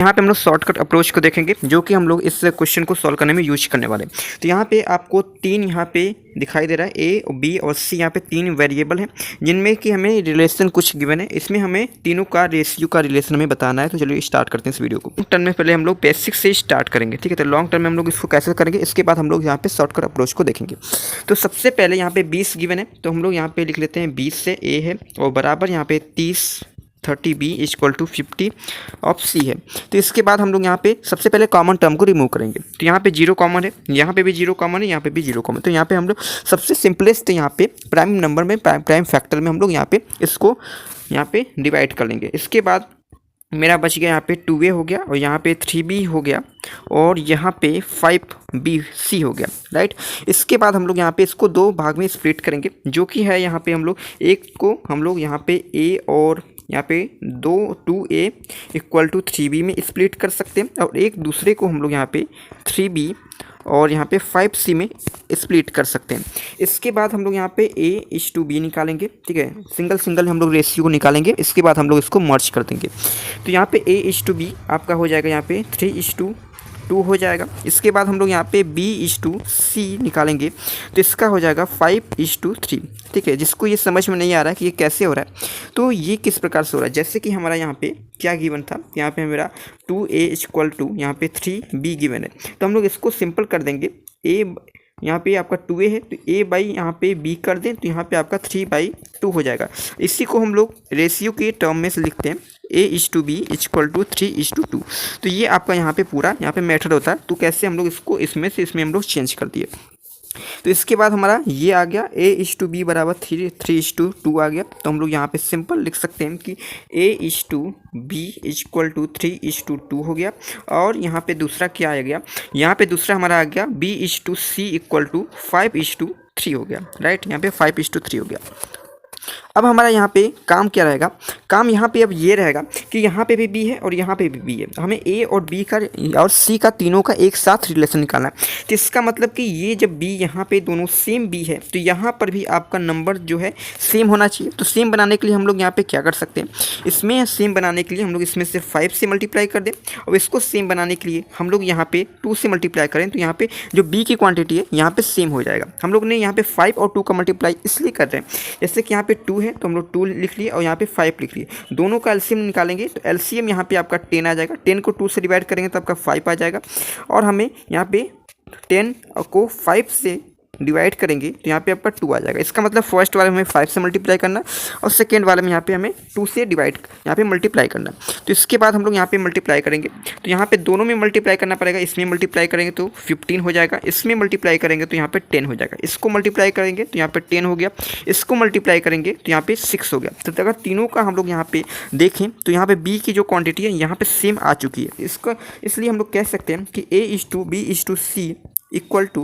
यहाँ पे हम लोग शॉर्टकट अप्रोच को देखेंगे जो कि हम लोग इस क्वेश्चन को सॉल्व करने में यूज करने वाले हैं। तो यहाँ पे आपको तीन यहाँ पे दिखाई दे रहा है, ए बी और सी। यहाँ पे तीन वेरिएबल हैं जिनमें कि हमें रिलेशन कुछ गिवन है। इसमें हमें तीनों का रेशियो का रिलेशन हमें बताना है। तो चलिए स्टार्ट करते हैं इस वीडियो को। लॉन्ग टर्म में पहले हम लोग बेसिक से स्टार्ट करेंगे, ठीक है। तो लॉन्ग टर्म में हम लोग इसको कैसे करेंगे, इसके बाद हम लोग यहाँ पे शॉर्टकट अप्रोच को देखेंगे। तो सबसे पहले यहाँ पे 20 गिवन है, तो हम लोग यहाँ पे लिख लेते हैं 20 से ए है और बराबर यहाँ पे 30 बी इक्वल टू 50 ऑफ सी है। तो इसके बाद हम लोग यहाँ पे सबसे पहले कॉमन टर्म को रिमूव करेंगे। तो यहाँ पे 0 कॉमन है, यहाँ पे भी 0 कॉमन है, यहाँ पे भी 0 कॉमन। तो यहाँ पे हम लोग सबसे सिंपलेस्ट यहाँ पे प्राइम नंबर में प्राइम फैक्टर में हम लोग यहाँ पे इसको यहाँ पे डिवाइड कर लेंगे। इसके बाद मेरा बच गया यहाँ पे 2a हो गया और यहाँ पे 3b हो गया और यहाँ पे 5bc हो गया, राइट। इसके बाद हम लोग यहाँ पे इसको दो भाग में स्प्लिट करेंगे, जो कि है यहाँ पे हम लोग एक को हम लोग यहाँ पे a और यहाँ पे 2a इक्वल टू 3b में स्प्लिट कर सकते हैं और एक दूसरे को हम लोग यहाँ पे 3b और यहाँ पे 5c में स्प्लिट कर सकते हैं। इसके बाद हम लोग यहाँ पे a/b निकालेंगे, ठीक है। सिंगल सिंगल हम लोग रेशियो को निकालेंगे। इसके बाद हम लोग इसको मर्ज कर देंगे। तो यहाँ पे a/b आपका हो जाएगा यहाँ पे 3:2 हो जाएगा। इसके बाद हम लोग यहाँ पे b/c निकालेंगे, तो इसका हो जाएगा 5:3, ठीक है। जिसको ये समझ में नहीं आ रहा है कि ये कैसे हो रहा है, तो ये किस प्रकार से हो रहा है, जैसे कि हमारा यहाँ पे क्या गिवन था, यहाँ पे मेरा 2a इक्वल टू यहाँ पे 3b गिवन है। तो हम लोग इसको सिंपल कर देंगे। a यहाँ पे आपका 2a है तो a बाई यहाँ पे b कर दें तो यहाँ पे आपका 3/2 हो जाएगा। इसी को हम लोग रेशियो के टर्म में से लिखते हैं a/b इक्वल टू 3:2। तो ये आपका यहाँ पे पूरा यहाँ पे मेथड होता है। तो कैसे हम लोग इसको इसमें से इसमें हम लोग चेंज कर दिए। तो इसके बाद हमारा ये आ गया a/b बराबर 3:2 आ गया। तो हम लोग यहाँ पे सिंपल लिख सकते हैं कि a/b इक्वल टू 3:2 हो गया। और यहाँ पे दूसरा क्या आ गया, यहाँ पे दूसरा हमारा आ गया b/c इक्वल टू 5:3 हो गया, राइट। यहाँ पे 5:3 हो गया। अब हमारा यहाँ पे काम क्या रहेगा, काम यहाँ पे अब ये रहेगा कि यहाँ पे भी b है और यहाँ पे भी b है। हमें a और b का और c का तीनों का एक साथ रिलेशन निकालना है। तो इसका मतलब कि ये जब b यहाँ पे दोनों सेम b है तो यहाँ पर भी आपका नंबर जो है सेम होना चाहिए। तो सेम बनाने के लिए हम लोग यहाँ पे क्या कर सकते हैं, इसमें सेम बनाने के लिए हम लोग इसमें से 5 से मल्टीप्लाई कर दें और इसको सेम बनाने के लिए हम लोग यहाँ पे 2 से मल्टीप्लाई करें। तो यहाँ पे जो b की क्वान्टिटी है यहाँ पे सेम हो जाएगा। हम लोग ने यहाँ पे 5 और 2 का मल्टीप्लाई इसलिए कर रहे हैं, जैसे कि यहाँ पे 2 है तो हम लोग 2 लिख लिए और यहाँ पे 5 लिख लिए। दोनों का एलसीएम निकालेंगे तो एलसीएम यहाँ पे आपका 10 आ जाएगा। 10 को 2 से डिवाइड करेंगे तो आपका 5 आ जाएगा। और हमें यहाँ पे 10 को 5 से डिवाइड करेंगे तो यहाँ पे आपका 2 आ जाएगा। इसका मतलब फर्स्ट वाले में हमें 5 से मल्टीप्लाई करना और सेकेंड वाले में यहाँ पे हमें 2 से डिवाइड यहाँ पे मल्टीप्लाई करना। तो इसके बाद हम लोग यहाँ पे मल्टीप्लाई करेंगे तो यहाँ पे दोनों में मल्टीप्लाई करना पड़ेगा। इसमें मल्टीप्लाई करेंगे तो 15 हो जाएगा, इसमें मल्टीप्लाई करेंगे तो यहाँ पे 10 हो जाएगा। इसको मल्टीप्लाई करेंगे तो यहाँ पे 10 हो गया, इसको मल्टीप्लाई करेंगे तो यहाँ पे 6 हो गया। तो अगर तीनों का हम लोग यहाँ पे देखें तो यहाँ पे बी की जो क्वान्टिटी है यहाँ पे सेम आ चुकी है। इसका इसलिए हम लोग कह सकते हैं कि a/b/c इक्वल टू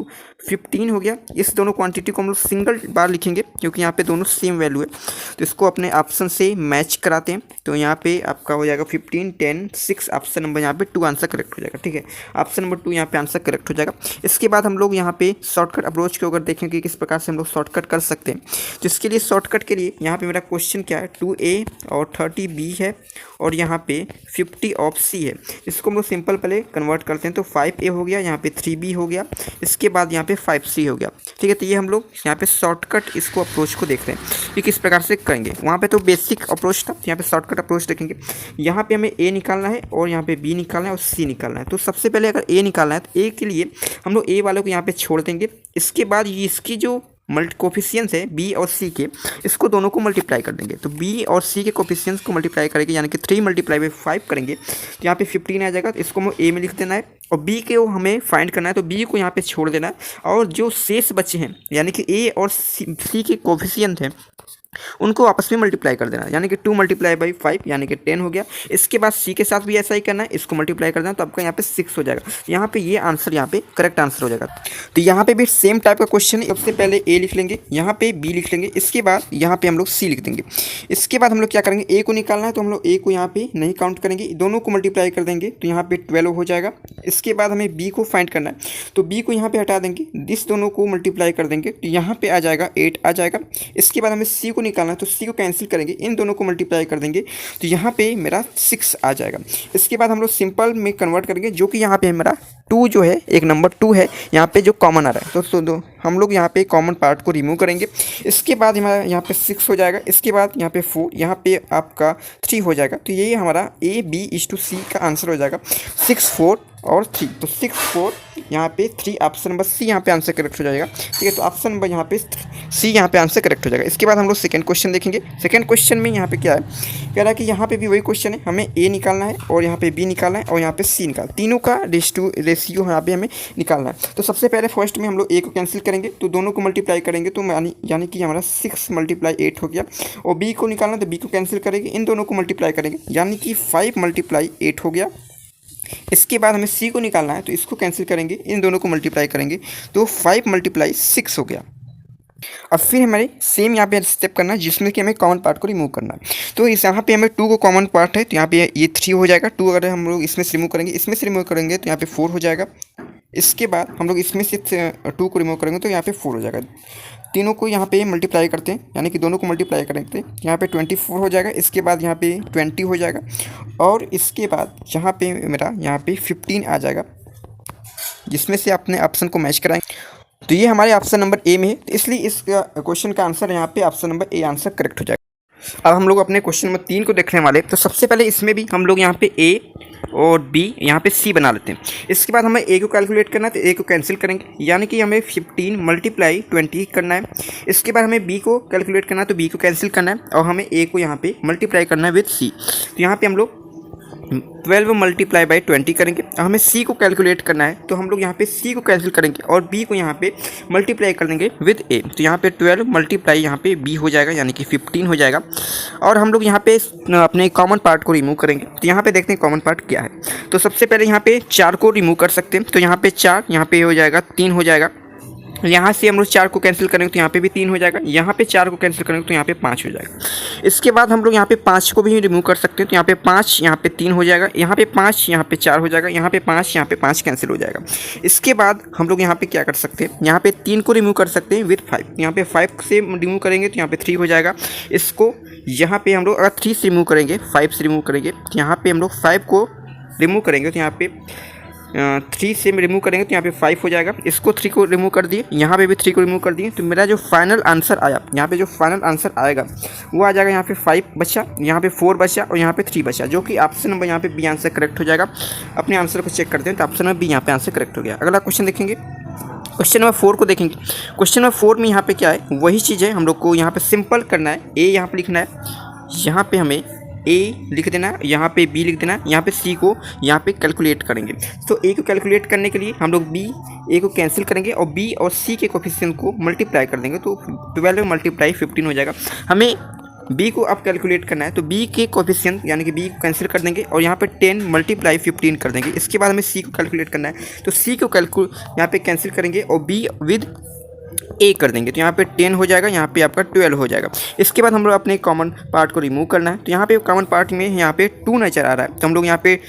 15 हो गया। इस दोनों क्वांटिटी को हम लोग सिंगल बार लिखेंगे क्योंकि यहाँ पे दोनों सेम वैल्यू है। तो इसको अपने ऑप्शन से मैच कराते हैं तो यहाँ पे आपका हो जाएगा 15, 10, 6। ऑप्शन नंबर यहाँ पे 2 आंसर करेक्ट हो जाएगा, ठीक है। ऑप्शन नंबर 2 यहाँ पे आंसर करेक्ट हो जाएगा। इसके बाद हम लोग यहाँ पे शॉर्टकट अप्रोच को अगर देखेंगे किस प्रकार से हम लोग शॉर्टकट कर सकते हैं, तो इसके लिए शॉर्टकट के लिए यहाँ पे मेरा क्वेश्चन क्या है, 2a और 30b है और यहाँ पे 50 ऑफ c है। इसको हम लोग सिंपल पहले कन्वर्ट करते हैं तो 5a हो गया, यहाँ पे 3b हो गया, इसके बाद यहाँ पे 5c हो गया, ठीक है। तो ये हम लोग यहाँ पे शॉर्टकट इसको अप्रोच को देख रहे हैं कि किस प्रकार से करेंगे। वहाँ पे तो बेसिक अप्रोच था, यहाँ पे शॉर्टकट अप्रोच देखेंगे। यहाँ पे हमें a निकालना है और यहाँ पे b निकालना है और c निकालना है। तो सबसे पहले अगर a निकालना है तो a के लिए हम लोग a वालों को यहाँ पे छोड़ देंगे। इसके बाद ये इसकी जो कोफिशियंस है b और c के, इसको दोनों को मल्टीप्लाई कर देंगे। तो b और c के कोफिशियंस को मल्टीप्लाई करेंगे यानी कि 3 × 5 करेंगे तो यहाँ पे 15 आ जाएगा। तो इसको हमें a में लिख देना है और b के वो हमें फाइंड करना है तो b को यहाँ पे छोड़ देना है और जो शेष बचे हैं यानी कि a और c के कोफिशियंट हैं उनको आपस में मल्टीप्लाई कर देना, यानी कि 2 × 5 यानी कि 10 हो गया। इसके बाद c के साथ भी ऐसा ही करना है, इसको मल्टीप्लाई कर देना तो आपका यहाँ पे 6 हो जाएगा। यहाँ पे ये आंसर यहाँ पे करेक्ट आंसर हो जाएगा। तो यहाँ पे भी सेम टाइप का क्वेश्चन है। सबसे पहले a लिख लेंगे, यहाँ पे b लिख लेंगे, इसके बाद यहाँ पे हम लोग c लिख देंगे। इसके बाद हम लोग क्या करेंगे, a को निकालना है तो हम लोग a को यहाँ पे नहीं काउंट करेंगे, दोनों को मल्टीप्लाई कर देंगे तो यहाँ पे 12 हो जाएगा। इसके बाद हमें b को फाइंड करना है तो b को यहाँ पे हटा देंगे, इस दोनों को मल्टीप्लाई कर देंगे तो यहाँ पे आ जाएगा 8 आ जाएगा। इसके बाद हमें c को निकालना है तो सी को कैंसिल करेंगे, इन दोनों को मल्टीप्लाई कर देंगे तो यहाँ पे मेरा 6 आ जाएगा। इसके बाद हम लोग सिंपल में कन्वर्ट करेंगे, जो कि यहाँ पे मेरा 2 जो है, एक नंबर 2 है यहाँ पे जो कॉमन आ रहा है, तो हम लोग यहाँ पे कॉमन पार्ट को रिमूव करेंगे। इसके बाद हमारा यहाँ पे 6 हो जाएगा, इसके बाद यहाँ पे 4, यहाँ पे आपका 3 हो जाएगा। तो यही हमारा A/B/C का आंसर हो जाएगा, 6, 4 और 3। तो 6, 4 यहाँ पे 3, ऑप्शन नंबर सी यहाँ पे आंसर करेक्ट हो जाएगा। ठीक है, तो ऑप्शन नंबर यहाँ पे सी यहाँ पे आंसर करेक्ट हो जाएगा। इसके बाद हम लोग सेकंड क्वेश्चन देखेंगे। सेकंड क्वेश्चन में यहाँ पे क्या है, कह रहा है कि यहाँ पे भी वही क्वेश्चन है, हमें ए निकालना है और यहाँ पे बी निकालना है और यहाँ पे सी निकालना, तीनों का रेशियो यहाँ पे हमें निकालना है। तो सबसे पहले फर्स्ट में हम लोग ए को कैंसिल करेंगे, तो दोनों को मल्टीप्लाई करेंगे, तो यानी कि हमारा 6 × 8 हो गया। और बी को निकालना तो बी को कैंसिल करेंगे, इन दोनों को मल्टीप्लाई करेंगे, यानी कि 5 × 8 हो गया। इसके बाद हमें सी को निकालना है, तो इसको कैंसिल करेंगे, इन दोनों को मल्टीप्लाई करेंगे, तो 5 × 6 हो गया। अब फिर हमारे सेम यहाँ पे स्टेप करना है, जिसमें कि हमें कॉमन पार्ट को रिमूव करना है। तो इस यहाँ पे हमें 2 को कॉमन पार्ट है, तो यहाँ पे ये 3 हो जाएगा। 2 अगर हम लोग इसमें से रिमूव करेंगे, इसमें से रिमूव करेंगे तो यहाँ पे 4 हो जाएगा। इसके बाद हम लोग इसमें से 2 को रिमूव करेंगे तो यहाँ पे 4 हो जाएगा। तीनों को यहाँ पे मल्टीप्लाई करते हैं, यानी कि दोनों को मल्टीप्लाई करेंगे, यहाँ पे 24 हो जाएगा। इसके बाद यहाँ पे 20 हो जाएगा और इसके बाद यहाँ पे मेरा यहाँ पे 15 आ जाएगा, जिसमें से अपने ऑप्शन को मैच कराएंगे। तो ये हमारे ऑप्शन नंबर ए में है, तो इसलिए इस क्वेश्चन का आंसर यहाँ पे option number A answer correct हो जाएगा। अब हम लोग अपने क्वेश्चन नंबर 3 को देखने वाले। तो सबसे पहले इसमें भी हम लोग यहाँ पे ए और बी यहाँ पे सी बना लेते हैं। इसके बाद हमें ए को कैलकुलेट करना है, तो ए को कैंसिल करेंगे, यानी कि हमें 15 × 20 करना है। इसके बाद हमें बी को कैलकुलेट करना है, तो बी को कैंसिल करना है और हमें ए को यहाँ पे मल्टीप्लाई करना है विद सी। तो यहाँ पे हम लोग 12 × 20 करेंगे। हमें सी को कैलकुलेट करना है, तो हम लोग यहाँ पे सी को कैंसिल करेंगे और बी को यहाँ पे मल्टीप्लाई कर देंगे विद ए। तो यहाँ पे 12 मल्टीप्लाई यहाँ पे बी हो जाएगा, यानी कि 15 हो जाएगा। और हम लोग यहाँ पे अपने कॉमन पार्ट को रिमूव करेंगे। तो यहाँ पे देखते हैं कॉमन पार्ट क्या है। तो सबसे पहले यहाँ पे 4 को रिमूव कर सकते हैं, तो यहाँ पे 4, यहाँ पे हो जाएगा 3 हो जाएगा। यहाँ से हम लोग 4 को कैंसिल करेंगे तो यहाँ पे भी 3 हो जाएगा। यहाँ पे 4 को कैंसिल करेंगे तो यहाँ पे 5 हो जाएगा। इसके बाद हम लोग यहाँ पे 5 को भी रिमूव कर सकते हैं, तो यहाँ पे 5, यहाँ पे 3 हो जाएगा। यहाँ पे 5, यहाँ पे 4 हो जाएगा। यहाँ पे 5, यहाँ पे 5 कैंसिल हो जाएगा। इसके बाद हम लोग यहाँ पे क्या कर सकते हैं, यहाँ पे 3 को रिमूव कर सकते हैं विद 5। यहाँ पे 5 से रिमूव करेंगे तो यहाँ पे 3 हो जाएगा। इसको यहाँ पे हम लोग अगर 3 से रिमूव करेंगे, 5 से रिमूव करेंगे, तो यहाँ पे हम लोग 5 को रिमूव करेंगे तो यहाँ पे 3 से रिमूव करेंगे तो यहाँ पे 5 हो जाएगा। इसको 3 को रिमूव कर दिए, यहाँ पे भी 3 को रिमूव कर दिए। तो मेरा जो फाइनल आंसर आया, यहाँ पे जो फाइनल आंसर आएगा वो आ जाएगा, यहाँ पे 5 बचा, यहाँ पे 4 बचा और यहाँ पे 3 बचा, जो कि ऑप्शन नंबर यहाँ पे बी आंसर करेक्ट हो जाएगा। अपने आंसर को चेक करते हैं, तो ऑप्शन नंबर बी यहाँ पे आंसर करेक्ट हो गया। अगला क्वेश्चन देखेंगे, क्वेश्चन नंबर 4 को देखेंगे। क्वेश्चन नंबर 4 में यहाँ पे क्या है, वही चीज़ है, हम लोग को यहाँ पे सिंपल करना है। ए यहाँ पे लिखना है, यहाँ पे हमें ए लिख देना है, यहाँ पे बी लिख देना है, यहाँ पे सी को यहाँ पे कैलकुलेट करेंगे। तो ए को कैलकुलेट करने के लिए हम लोग ए को कैंसिल करेंगे और बी और सी के कोफिशिएंट को मल्टीप्लाई कर देंगे, तो 12 × 15 हो जाएगा। हमें बी को अब कैलकुलेट करना है, तो बी के कोफिशिएंट यानी कि बी को कैंसिल कर देंगे और यहाँ पे 10 × 15 कर देंगे। इसके बाद हमें सी को कैलकुलेट करना है, तो सी को यहाँ पे कैंसिल करेंगे और बी विद ए कर देंगे, तो यहाँ पे 10 हो जाएगा, यहाँ पे आपका 12 हो जाएगा। इसके बाद हम लोग अपने कॉमन पार्ट को रिमूव करना है, तो यहाँ पे कॉमन पार्ट में यहाँ पे 2 नजर आ रहा है, तो हम लोग यहाँ पे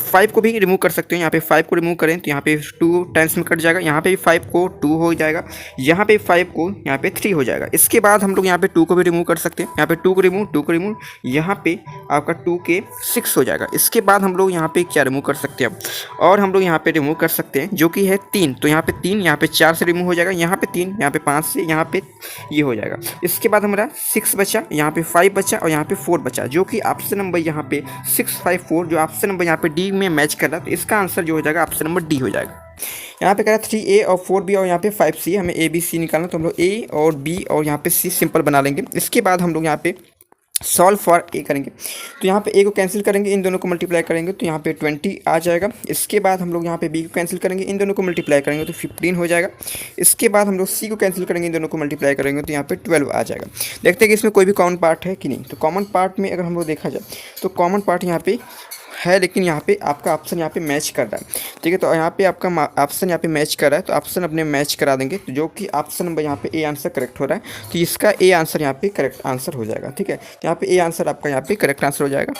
5 को भी रिमूव कर सकते हैं। यहाँ पे 5 को रिमूव करें तो यहाँ पे 2 टाइम्स में कट जाएगा, यहाँ पे भी 5 को 2 हो जाएगा, यहाँ पे 5 को यहाँ पे 3 हो जाएगा। इसके बाद हम लोग यहाँ पे 2 को भी रिमूव कर सकते हैं, यहाँ पे 2 को रिमूव, यहाँ पे आपका 2 के 6 हो जाएगा। इसके बाद हम लोग यहाँ पे क्या रिमूव कर सकते हैं, और हम लोग यहाँ पे रिमूव कर सकते हैं जो कि है 3, तो यहाँ पे 3, यहाँ पे 4 से रिमूव हो जाएगा, यहाँ पे 3, यहाँ पे 5 से, यहाँ पे ये हो जाएगा। इसके बाद हमारा 6 बचा, यहाँ पे 5 बचा और यहाँ पे 4 बचा, जो कि ऑप्शन नंबर यहाँ पे 6, 5, 4 जो ऑप्शन नंबर यहाँ पे डी में मैच कर रहा है, तो इसका आंसर जो हो जाएगा ऑप्शन नंबर डी हो जाएगा। यहाँ पे कह रहा है 3A और 4B और यहाँ पे 5C, हमें A B C निकालना, तो हम लोग A और B और यहाँ पे C सिंपल बना लेंगे। इसके बाद हम लोग यहाँ पे सॉल्व फॉर ए करेंगे, तो यहाँ पे ए को कैंसिल करेंगे, इन दोनों को मल्टीप्लाई करेंगे तो यहाँ पे 20 आ जाएगा। इसके बाद हम लोग यहाँ पे बी को कैंसिल करेंगे, इन दोनों को मल्टीप्लाई करेंगे तो 15 हो जाएगा। इसके बाद हम लोग सी को कैंसिल करेंगे, इन दोनों को मल्टीप्लाई करेंगे तो यहाँ पे 12 आ जाएगा। देखते हैं कि इसमें कोई भी कॉमन पार्ट है कि नहीं। तो कॉमन पार्ट में अगर हम लोग देखा जाए तो कॉमन पार्ट यहाँ पे है, लेकिन यहाँ पे आपका ऑप्शन यहाँ पे मैच कर रहा है, ठीक है। तो यहाँ पे आपका ऑप्शन यहाँ पे मैच कर रहा है, तो ऑप्शन अपने मैच करा देंगे, तो जो कि ऑप्शन नंबर यहाँ पे ए आंसर करेक्ट हो रहा है, तो इसका ए आंसर यहाँ पे करेक्ट आंसर हो जाएगा, ठीक है। यहाँ पे ए आंसर आपका यहाँ पे करेक्ट आंसर हो जाएगा।